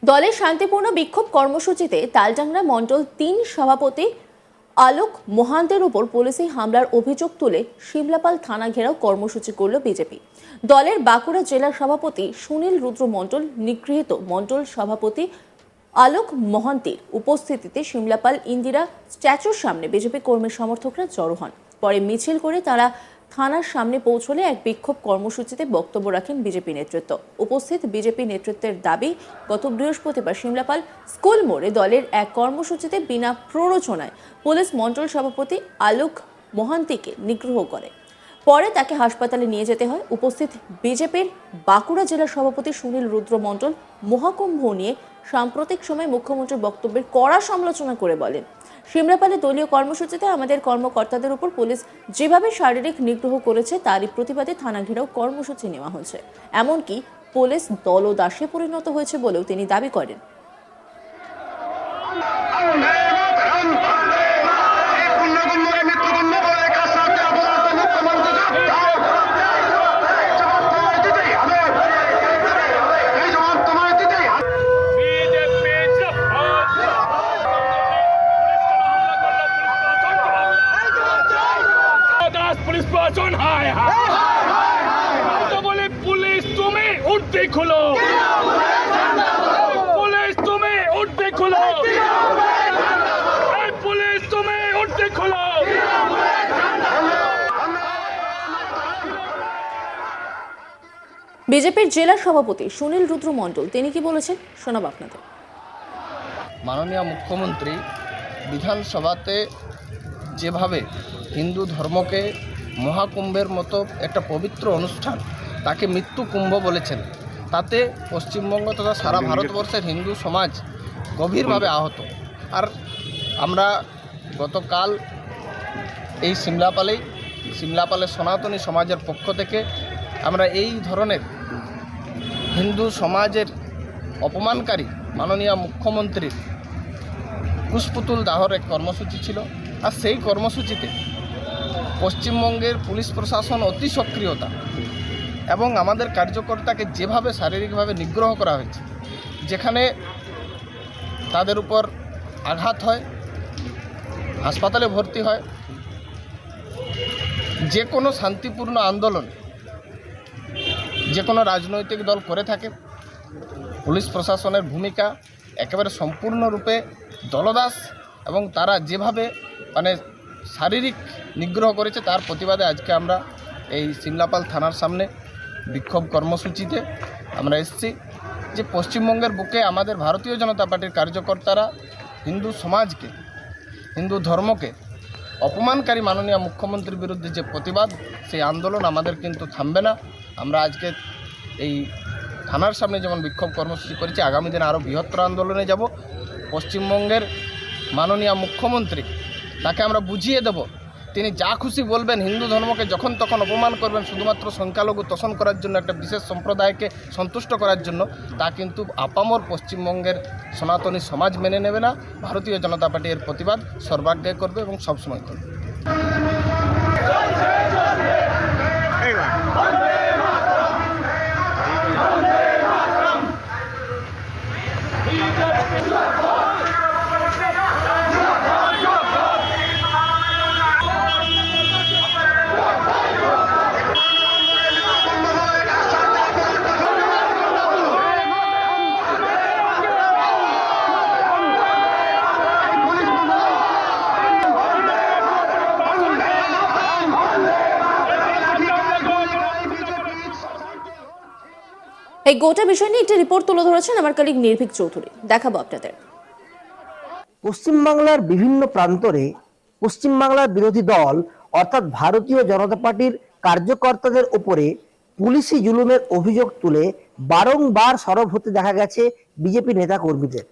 দলের শান্তিপূর্ণ বিক্ষোভ কর্মসূচিতে তালডাংরা মণ্ডল ৩ সভাপতি আলোক মোহান্তের উপর পুলিশি হামলার অভিযোগ তুলে শিমলাপাল থানা ঘেরাও কর্মসূচি করল বিজেপি। দলের বাঁকুড়া জেলার সভাপতি সুনীল রুদ্র মণ্ডল নিগৃহীত মণ্ডল সভাপতি আলোক মোহান্তির উপস্থিতিতে শিমলাপাল ইন্দিরা স্ট্যাচুর সামনে বিজেপি কর্মী সমর্থকরা জড়ো হন। পরে মিছিল করে তারা থানার সামনে পৌঁছলে এক বিক্ষোভ কর্মসূচিতে বক্তব্য রাখেন বিজেপি নেতৃত্ব। উপস্থিত বিজেপি নেতৃত্বের দাবি, গত বৃহস্পতিবার শিমলাপাল স্কুল মোড়ে দলের এক কর্মসূচিতে বিনা প্ররোচনায় পুলিশ মণ্ডল সভাপতি আলোক মোহান্তিকে নিগ্রহ করে। পরে তাকে হাসপাতালে নিয়ে যেতে হয়। উপস্থিত বিজেপির বাঁকুড়া জেলার সভাপতি সুনীল রুদ্র মণ্ডল মহাকুম্ভ নিয়ে সাম্প্রতিক সময় মুখ্যমন্ত্রীর বক্তব্যের কড়া সমালোচনা করে বলেন, শিমলাপালে দলীয় কর্মসূচিতে আমাদের কর্মকর্তাদের উপর পুলিশ যেভাবে শারীরিক নিগ্রহ করেছে তারই প্রতিবাদে থানা ঘেরাও কর্মসূচি নেওয়া হয়েছে। এমনকি পুলিশ দলদাসে পরিণত হয়েছে বলেও তিনি দাবি করেন। पुलिस प्रशासन हाय हाय तो बोले पुलिस तुम्हें उठते खुलो, पुलिस तुम्हें उठते खुलो, पुलिस तुम्हें उठते खुलो। বিজেপির জেলা সভাপতি সুনীল রুদ্র মণ্ডল তিনি কি বলেছেন শোনাব আপনাদের। মাননীয় মুখ্যমন্ত্রী বিধানসভাতে যেভাবে হিন্দু ধর্মকে মহাকুম্ভের মতো একটা পবিত্র অনুষ্ঠান তাকে মৃত্যু কুম্ভ বলেছেন, তাতে পশ্চিমবঙ্গ তথা সারা ভারতবর্ষের হিন্দু সমাজ গভীরভাবে আহত। আর আমরা গতকাল এই সিমলাপালের সনাতনী সমাজের পক্ষ থেকে আমরা এই ধরনের হিন্দু সমাজের অপমানকারী মাননীয় মুখ্যমন্ত্রীর কুশপুতুল দাহর এক কর্মসূচি ছিল। আর সেই কর্মসূচিতে পশ্চিমবঙ্গের পুলিশ প্রশাসন অতি সক্রিয়তা এবং আমাদের কার্যকর্তাকে যেভাবে শারীরিকভাবে নিগ্রহ করা হয়েছে, যেখানে তাদের উপর আঘাত হয়, হাসপাতালে ভর্তি হয়। যে কোনো শান্তিপূর্ণ আন্দোলন যে কোনো রাজনৈতিক দল করে থাকে, পুলিশ প্রশাসনের ভূমিকা একেবারে সম্পূর্ণরূপে দলদাস এবং তারা যেভাবে শারীরিক নিগ্রহ করেছে তার প্রতিবাদে আজকে আমরা এই সিমলাপাল থানার সামনে বিক্ষোভ কর্মসূচিতে আমরা এসেছি। যে পশ্চিমবঙ্গের বুকে আমাদের ভারতীয় জনতা পার্টির কার্যকর্তারা হিন্দু সমাজকে, হিন্দু ধর্মকে অপমানকারী মাননীয় মুখ্যমন্ত্রীর বিরুদ্ধে যে প্রতিবাদ, সেই আন্দোলন আমাদের কিন্তু থামবে না। আমরা আজকে এই থানার সামনে যেমন বিক্ষোভ কর্মসূচি করেছি, আগামী দিনে আরও বৃহত্তর আন্দোলনে যাব। পশ্চিমবঙ্গের মাননীয় মুখ্যমন্ত্রী তাকে আমরা বুঝিয়ে দেব, তিনি যা খুশি বলবেন, হিন্দু ধর্মকে যখন তখন অপমান করবেন শুধুমাত্র সংখ্যালঘু তোষণ করার জন্য, একটা বিশেষ সম্প্রদায়কে সন্তুষ্ট করার জন্য, তা কিন্তু আপামর পশ্চিমবঙ্গের সনাতনী সমাজ মেনে নেবে না। ভারতীয় জনতা পার্টি এর প্রতিবাদ সর্বাগ্রে করবে এবং সবসময় করবে। এই গোটা বিষয় নিয়ে একটি রিপোর্ট তুলে ধরেছেন আমার কলিগ নির্ভীক চৌধুরী, দেখাবো আপনাদের। পশ্চিমবাংলার বিভিন্ন প্রান্তরে পশ্চিমবাংলার বিরোধী দল অর্থাৎ ভারতীয় জনতা পার্টির কার্যকর্তাদের উপরে পুলিশি জুলুমের অভিযোগ তুলে বারংবার সরব হতে দেখা গেছে বিজেপি নেতা কর্মীদের।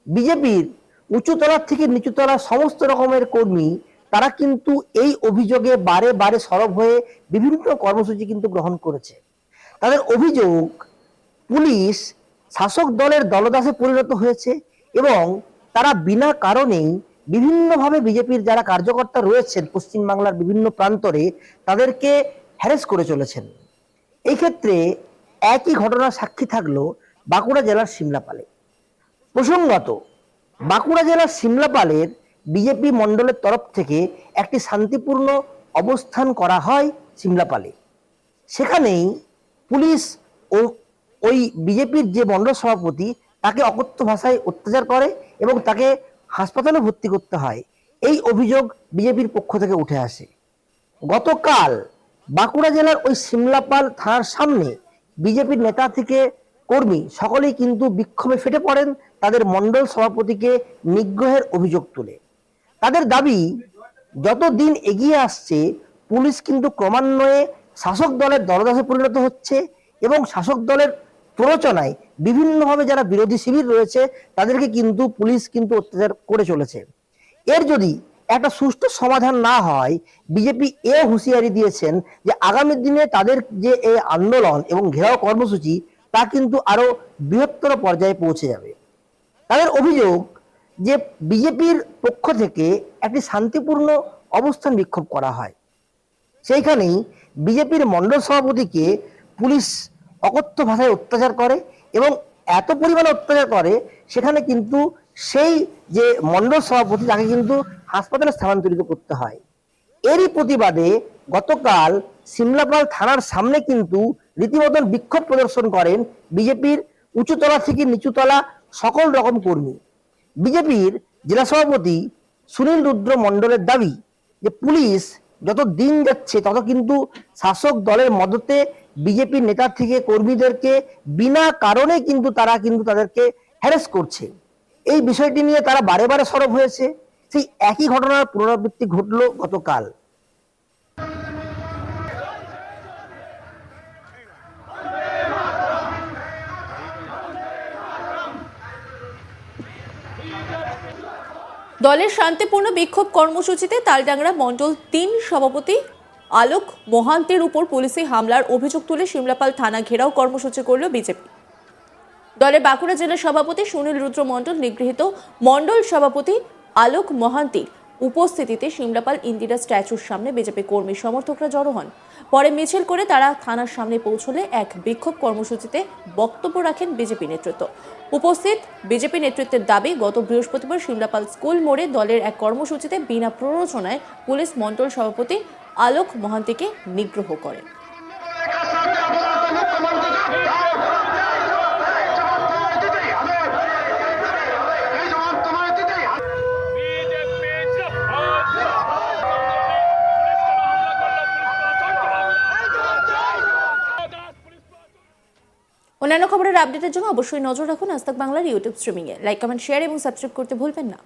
বিজেপির উঁচুতলার থেকে নিচুতলার সমস্ত রকমের কর্মী তারা কিন্তু এই অভিযোগে বারে বারে সরব হয়ে বিভিন্ন কর্মসূচি কিন্তু গ্রহণ করেছে। তাদের অভিযোগ, পুলিশ শাসক দলের দলদাসে পরিণত হয়েছে এবং তারা বিনা কারণেই বিভিন্নভাবে বিজেপির যারা কার্যকর্তা রয়েছেন পশ্চিমবাংলার বিভিন্ন প্রান্তরে তাদেরকে হ্যারেস করে চলেছেন। এই ক্ষেত্রে একই ঘটনার সাক্ষী থাকলো বাঁকুড়া জেলার সিমলাপালে। প্রসঙ্গত, বাঁকুড়া জেলার সিমলাপালের বিজেপি মণ্ডলের তরফ থেকে একটি শান্তিপূর্ণ অবস্থান করা হয় সিমলাপালে। সেখানেই পুলিশ ও ওই বিজেপির যে মণ্ডল সভাপতি তাকে অকথ্য ভাষায় অত্যাচার করে এবং তাকে হাসপাতালে ভর্তি করতে হয়। এই অভিযোগ বিজেপির পক্ষ থেকে উঠে আসে। গতকাল বাঁকুড়া জেলার ওই সিমলাপাল থানার সামনে বিজেপির নেতা থেকে কর্মী সকলেই কিন্তু বিক্ষোভে ফেটে পড়েন তাদের মণ্ডল সভাপতিকে নিগ্রহের অভিযোগ তুলে। তাদের দাবি, যত দিন এগিয়ে আসছে পুলিশ কিন্তু ক্রমান্বয়ে শাসক দলের দলদাসে পরিণত হচ্ছে এবং শাসক দলের প্ররোচনায় বিভিন্নভাবে যারা বিরোধী শিবির রয়েছে তাদেরকে কিন্তু পুলিশ কিন্তু অত্যাচার করে চলেছে। এর যদি একটা সুষ্ঠু সমাধান না হয়, বিজেপি এ হুঁশিয়ারি দিয়েছেন যে আগামী দিনে তাদের যে এই আন্দোলন এবং ঘেরাও কর্মসূচি তা কিন্তু আরো বৃহত্তর পর্যায়ে পৌঁছে যাবে। তাদের অভিযোগ যে বিজেপির পক্ষ থেকে একটি শান্তিপূর্ণ অবস্থান বিক্ষোভ করা হয়, সেইখানেই বিজেপির মণ্ডল সভাপতিকে পুলিশ অকথ্য ভাষায় অত্যাচার করে এবং এত পরিমাণে অত্যাচার করে সেখানে কিন্তু সেই যে মণ্ডল সভাপতি তাকে কিন্তু হাসপাতালে স্থানান্তরিত করতে হয়। এরই প্রতিবাদে গতকাল সিমলাপাল থানার সামনে কিন্তু রীতিমতন বিক্ষোভ প্রদর্শন করেন বিজেপির উঁচুতলা থেকে নিচুতলা সকল রকম কর্মী। বিজেপির জেলা সভাপতি সুনীল রুদ্র মণ্ডলের দাবি যে পুলিশ যত দিন যাচ্ছে তত কিন্তু শাসক দলের মদতে বিজেপির নেতা থেকে কর্মীদেরকে বিনা কারণে কিন্তু তারা কিন্তু তাদেরকে হ্যারাস করছে। এই বিষয়টি নিয়ে তারা বারে বারে সরব হয়েছে। সেই একই ঘটনার পুনরাবৃত্তি ঘটল গতকাল। দলের শান্তিপূর্ণ বিক্ষোভ কর্মসূচিতে তালডাংরা মণ্ডল ৩ সভাপতি আলোক মহান্তের উপর পুলিশি হামলার অভিযোগ তুলে সিমলাপাল থানা ঘেরাও কর্মসূচি করল বিজেপি। দলের বাঁকুড়া জেলা সভাপতি সুনীল রুদ্র মণ্ডল নিগৃহীত মণ্ডল সভাপতি আলোক মহান্তির উপস্থিতিতে সিমলাপাল ইন্দিরা স্ট্যাচুর সামনে বিজেপি কর্মী সমর্থকরা জড়ো হন। পরে মিছিল করে তারা থানার সামনে পৌঁছলে এক বিক্ষোভ কর্মসূচিতে বক্তব্য রাখেন বিজেপি নেতৃত্ব। উপস্থিত বিজেপি নেতৃত্বের দাবি, গত বৃহস্পতিবার সিমলাপাল স্কুল মোড়ে দলের এক কর্মসূচিতে বিনা প্ররোচনায় পুলিশ মণ্ডল সভাপতি আলোক মহান্তিকে নিগ্রহ করে। অন্যান্য খবরের আপডেটের জন্য অবশ্যই নজর রাখুন আজ তাক বাংলার ইউটিউব স্ট্রিমিংয়ে। লাইক, কমেন্ট, শেয়ার এবং সাবস্ক্রাইব করতে ভুলবেন না।